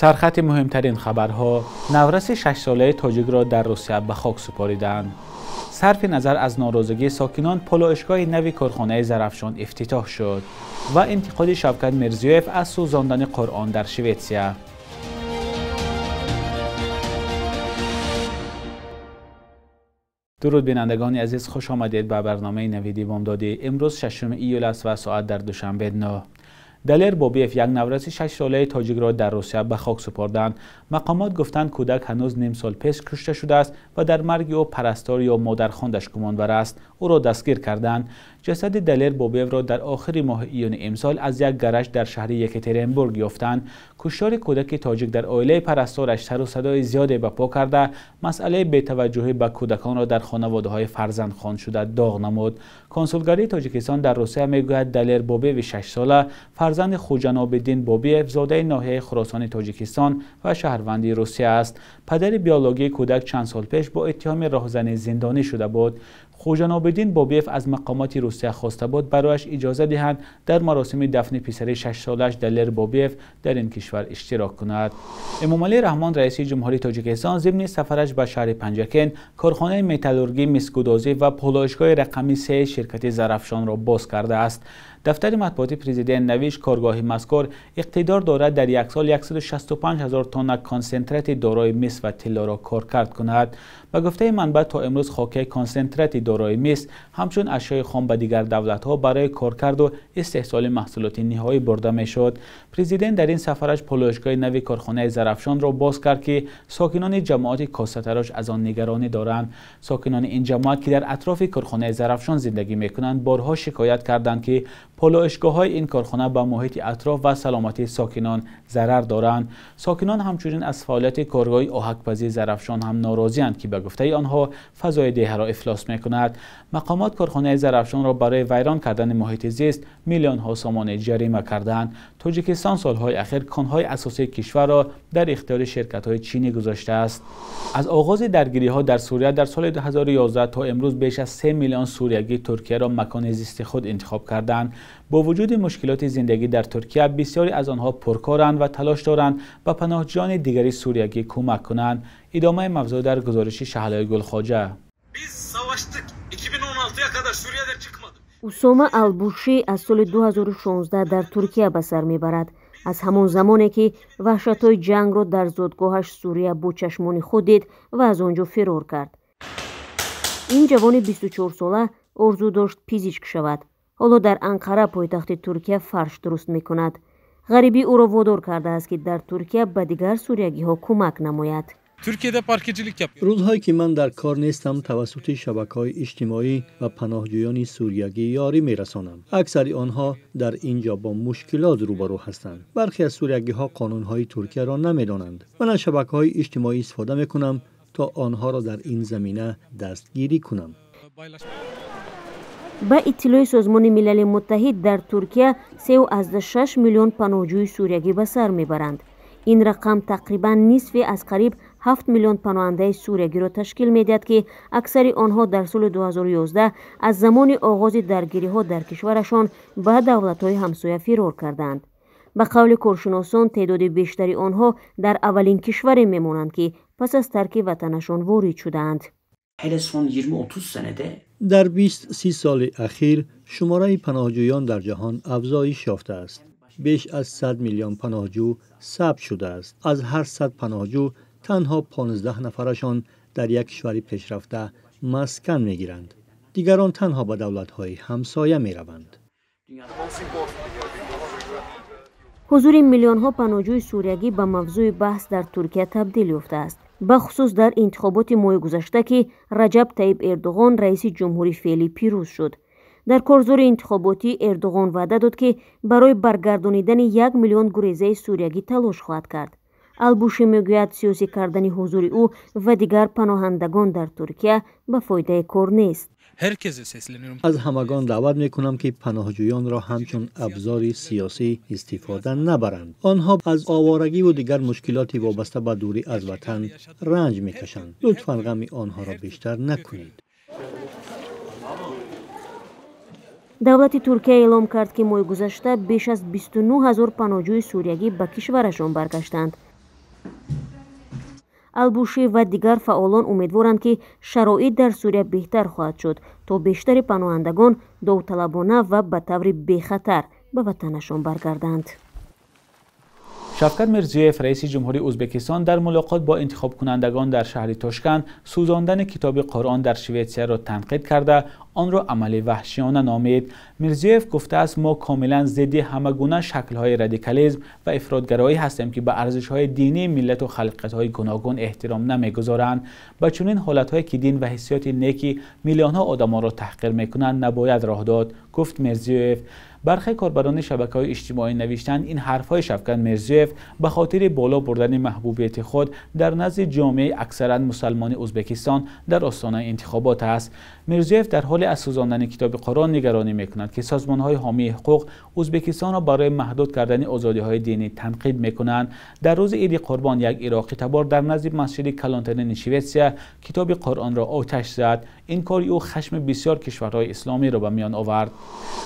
سرخط مهمترین خبرها: نورس 6 ساله تاجیک را در روسیه به خاک سپاریدند. صرف نظر از ناراضگی ساکنان، پالایشگاه نوی کارخانه زرافشان افتتاح شد و انتقاد شوکت میرزیویف از سوزاندن قرآن در سوئیسرا. درود بینندگان عزیز، خوش آمدید به برنامه نویدی بامدادی. امروز 6 ایول است و ساعت در دوشنبه 9. دلیر بوبیف، یک نورس 6 ساله تاجیک را در روسیه به خاک سپردند. مقامات گفتند کودک هنوز نیم سال پیش کشته شده است و در مرگ او پرستار یا مادرخواندش گمانبر است. او را دستگیر کردند. جسد دلیر بوبیف را در آخر ماه ایون امسال از یک گرش در شهر یکاترینبورگ یافتند. کشتار کودک تاجیک در عائله پرستارش سر و صدای زیادی به پا کرده مسئله بی‌توجهی به کودکان را در خانواده‌های فرزندخوان شده داغ نمود. کنسولگری تاجیکستان در روسیه میگوید دلیر بوبیف 6 ساله فرزند خوجنابالدین بوبیف زاده ناحیه خراسان تاجیکستان و شهروندی روسیه است. پدر بیولوژیکی کودک چند سال پیش با اتهام راهزنی زندانی شده بود. خوجنابالدین بوبیف از مقامات روسیه خواسته بود برایش اجازه دهند در مراسم دفن پسر 6 سالش دلیر بوبیف در این کشور اشتراک کند. امامعلی رحمان رئیس جمهوری تاجیکستان ضمن سفرش به شهر پنجکن کارخانه متالورژی، مسکودازی و پالایشگاه رقمی 3 شرکت زرافشان را باز کرده است. دفتر مطبوعاتی پرزیدنت نوشت کارگاه مذکور اقتدار دارد در یک سال 165,000 تن کنسنترات دارای مس و طلا را کارکرد کند. به گفته منبع تا امروز خاکی کنسنترات دارای مس همچون اشیاء خام به دیگر دولت‌ها برای کارکرد و استحصال محصولات نهایی برده میشد. پرزیدنت در این سفرش پالایشگاه نوی کارخانه زرافشان را باز کرد که ساکنان جماعت کاسه‌تراش از آن نگرانی دارند. ساکنان این جماعت که در اطراف کارخانه زرافشان زندگی میکنند بارها شکایت کردند که پالایشگاه‌های این کارخانه به محیط اطراف و سلامتی ساکنان ضرر دارند. ساکنان همچنین از فعالیت کارگاه آهک‌پزی زرافشان هم ناراضی‌اند که به گفته آنها فضای دیه را افلاس می‌کند. مقامات کارخانه زرافشان را برای ویران کردن محیط زیست میلیون‌ها سوم جریمه کردند. تاجیکستان سال‌های اخیر کان‌های اساسی کشور را در اختیار شرکت‌های چینی گذاشته است. از آغاز درگیری‌ها در سوریه در سال 2011 تا امروز بیش از 3 میلیون سوریایی ترکیه را مکان زیست خود انتخاب کردند. با وجود مشکلات زندگی در ترکیه، بسیاری از آنها پرکارند و تلاش دارند به پناهجویان دیگری سوریایی کمک کنند. ادامه موضوع در گزارش شهلای گلخواجه. اسامه البوشی از سال 2016 در ترکیه به سر میبرد. از همان زمانی که وحشت‌های جنگ را در زادگاهش سوریه با چشمان خود دید و از آنجا فرار کرد. این جوان 24 ساله آرزو داشت پزشک شود. حالا در انقره پایتخت ترکیه فرش درست میکند. غریبی او را وادار کرده است که در ترکیه به دیگر سوریگی ها کمک نماید. روزهایی که من در کار نیستم توسط شبکه‌های اجتماعی و پناهجویان سوریگی یاری میرسانم. اکثر آنها در اینجا با مشکلات روبرو هستند. برخی از سوریگی ها قانون‌های ترکیه را نمیدانند. من از شبکه‌های اجتماعی استفاده میکنم تا آنها را در این زمینه دستگیری کنم. با اطلاع سازمان ملل متحد در ترکیه 3.6 میلیون پناهجوی سوریگی به سر میبرند. این رقم تقریبا نصف از قریب 7 میلیون پناهنده سوریگی را تشکیل میدهد که اکثر آنها در سال 2011 از زمان آغاز درگیری ها در کشورشان به دولت‌های همسایه فرار کردند. به قول کارشناسان تعداد بیشتری آنها در اولین کشوری میمانند که پس از ترک وطنشان وارد شدند. در 20-30 سال اخیر شماره پناهجویان در جهان افزایش یافته است. بیش از 100 میلیون پناهجو ثبت شده است. از هر 100 پناهجو تنها 15 نفرشان در یک کشور پیشرفته مسکن میگیرند. دیگران تنها به دولت‌های همسایه میروند. حضور میلیون‌ها پناهجوی سوریگی به موضوع بحث در ترکیه تبدیل یافته است. بخصوص در انتخابات ماه گذشته که رجب طیب اردوغان رئیس جمهوری فعلی پیروز شد. در کارزار انتخاباتی اردوغان وعده داد که برای برگردانیدن 1 میلیون گریزه سوریگی تلاش خواهد کرد. البوشی میگوید سیاسی کردن حضور او و دیگر پناهندگان در ترکیه به فایده کار نیست. از همگان دعوت میکنم که پناهجویان را همچون ابزار سیاسی استفاده نبرند. آنها از آوارگی و دیگر مشکلاتی وابسته به دوری از وطن رنج میکشند. لطفاً غم آنها را بیشتر نکنید. دولت ترکیه اعلام کرد که ماه گذشته بیش از 29,000 پناهجوی سوریگی به کشورشان برگشتند. البوشی و دیگر فعالان امیدوارند که شرایط در سوریه بهتر خواهد شد تا بیشتر پناهندگان داوطلبانه و به طور بی‌خطر به وطنشان برگردند. شفقت میرزیویف رئیس جمهوری ازبکستان در ملاقات با انتخاب کنندگان در شهر تاشکند سوزاندن کتاب قرآن در شویتسیا را تنقید کرده آن را عمل وحشیانه نامید. میرزیویف گفته است ما کاملا ضد همگونه شکل‌های رادیکالیسم و افراطگرایی هستیم که به ارزش‌های دینی ملت و خلقت‌های گوناگون احترام نمی‌گذارند. به چنین حالت‌هایی که دین و حسیات نیکی میلیون‌ها آدم‌ها را تحقیر می‌کنند نباید راه داد، گفت میرزیویف. برخی کاربران شبکه‌های اجتماعی نوشتند این حرف‌های شفقت میرزیویف به خاطر بالا بردن محبوبیت خود در نزد جامعه اکثرا مسلمان ازبکستان در آستانه انتخابات است. میرزیویف در حال از سوزاندن کتاب قرآن نگرانی می‌کند که سازمان‌های حامی حقوق ازبکستان را برای محدود کردن آزادی‌های دینی تنقید می‌کنند. در روز عید قربان یک عراقی تبار در نزد مسجد کلانترین شویتسیا کتاب قرآن را آتش زد. این کار او خشم بسیار کشورهای اسلامی را به میان آورد.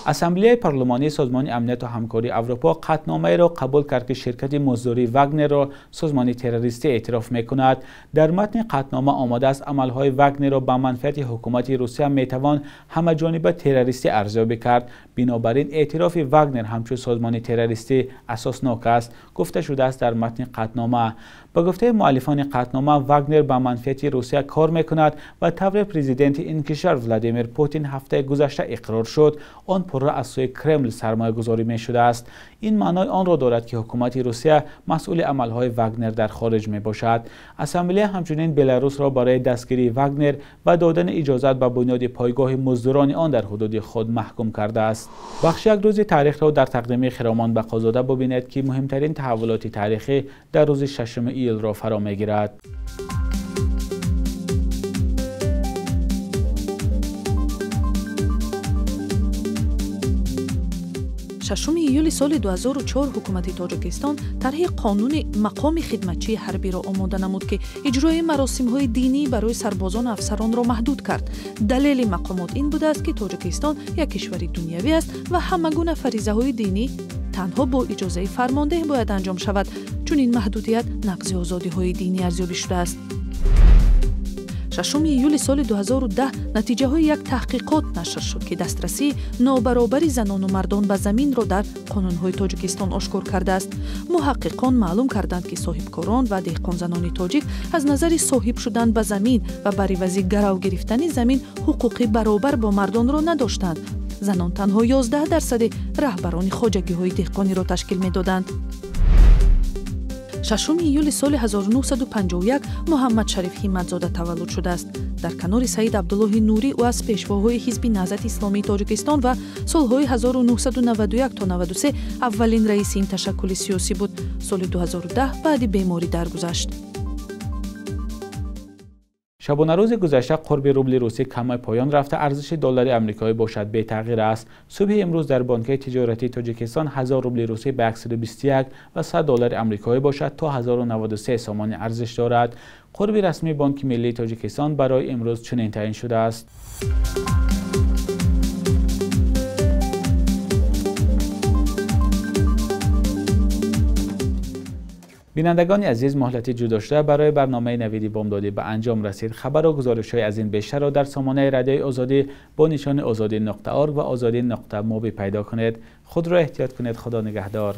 اسامبله پارلمانی سازمان امنیت و همکاری اروپا قطعنامه را قبول کرد که شرکت مزدوری واگنر را سازمان تروریستی اعتراف می‌کند. در متن قطعنامه آمده است عمل‌های واگنر را به منفعت حکومت روسیه می‌توان همه‌جانبه تروریستی ارزیابی کرد. بنابراین اعتراف واگنر همچون سازمان تروریستی اساسناک است، گفته شده است در متن قطعنامه. با گفته مؤلفان قطعنامه واگنر به منفعت روسیه کار می‌کند و طور پرزیدنت این کشور ولادیمیر پوتین هفته گذشته اقرار شد آن پر از سوی کرمل سرمایه گذاری می شده است. این معنای آن را دارد که حکومت روسیه مسئول عملهای واگنر در خارج می باشد. اسامبله همچنین بلاروس را برای دستگیری واگنر و دادن اجازت به بنیاد پایگاه مزدوران آن در حدود خود محکوم کرده است. بخش یک روز تاریخ را در تقدیم خرامان بقازاده ببینید که مهمترین تحولات تاریخی در روز 6 ایل را فرا می گیرد. 6 ایول سال 2004 حکومت تاجیکستان طرح قانون مقام خدمتچی حربی را آماده نمود که اجرای مراسم‌های دینی برای سربازان و افسران را محدود کرد. دلیل مقامات این بوده است که تاجیکستان یک کشور دنیوی است و همگونه فریضه‌های دینی تنها با اجازه فرمانده باید انجام شود، چون این محدودیت نقض آزادی‌های دینی ارزیابی شده است. 6 ایول سال 2010 نتیجه های یک تحقیقات نشر شد که دسترسی نابرابری زنان و مردان به زمین را در قانون های تاجیکستان آشکار کرده است. محققان معلوم کردند که صاحبکاران و دهقان زنان تاجیک از نظر صاحب شدن به زمین و بر عوض گرو گرفتن زمین حقوق برابر با مردان را نداشتند. زنان تنها 11% رهبران خواجگی های دهقانی را تشکیل می‌دادند. 6 ایول سال 1951 محمد شریف همتزاده تولد شده است. در کنار سید عبدالله نوری او از پیشواهای حزب نهضت اسلامی تاجیکستان و سالهای 1991 تا 93 اولین رئیس این تشکل سیاسی بود. سال 2010 بعد بیماری درگذشت. شبانه روز گذشته قرب روبل روسی کم پایان رفته ارزش دلار آمریکایی باشد به تغییر است. صبح امروز در بانک تجارتی تاجیکستان 1000 روبل روسی به 121 و 100 دلار آمریکایی باشد تا 1093 سامان ارزش دارد. قرب رسمی بانک ملی تاجیکستان برای امروز چنین تعیین شده است. بینندگان عزیز، مهلت جدا شده برای برنامه نویدی بامدادی به انجام رسید. خبر و گزارش‌های از این بیشتر را در سامانه رادیوی آزادی با نشان azadi.org و azadi.mobi پیدا کنید. خود را احتیاط کنید. خدا نگهدار.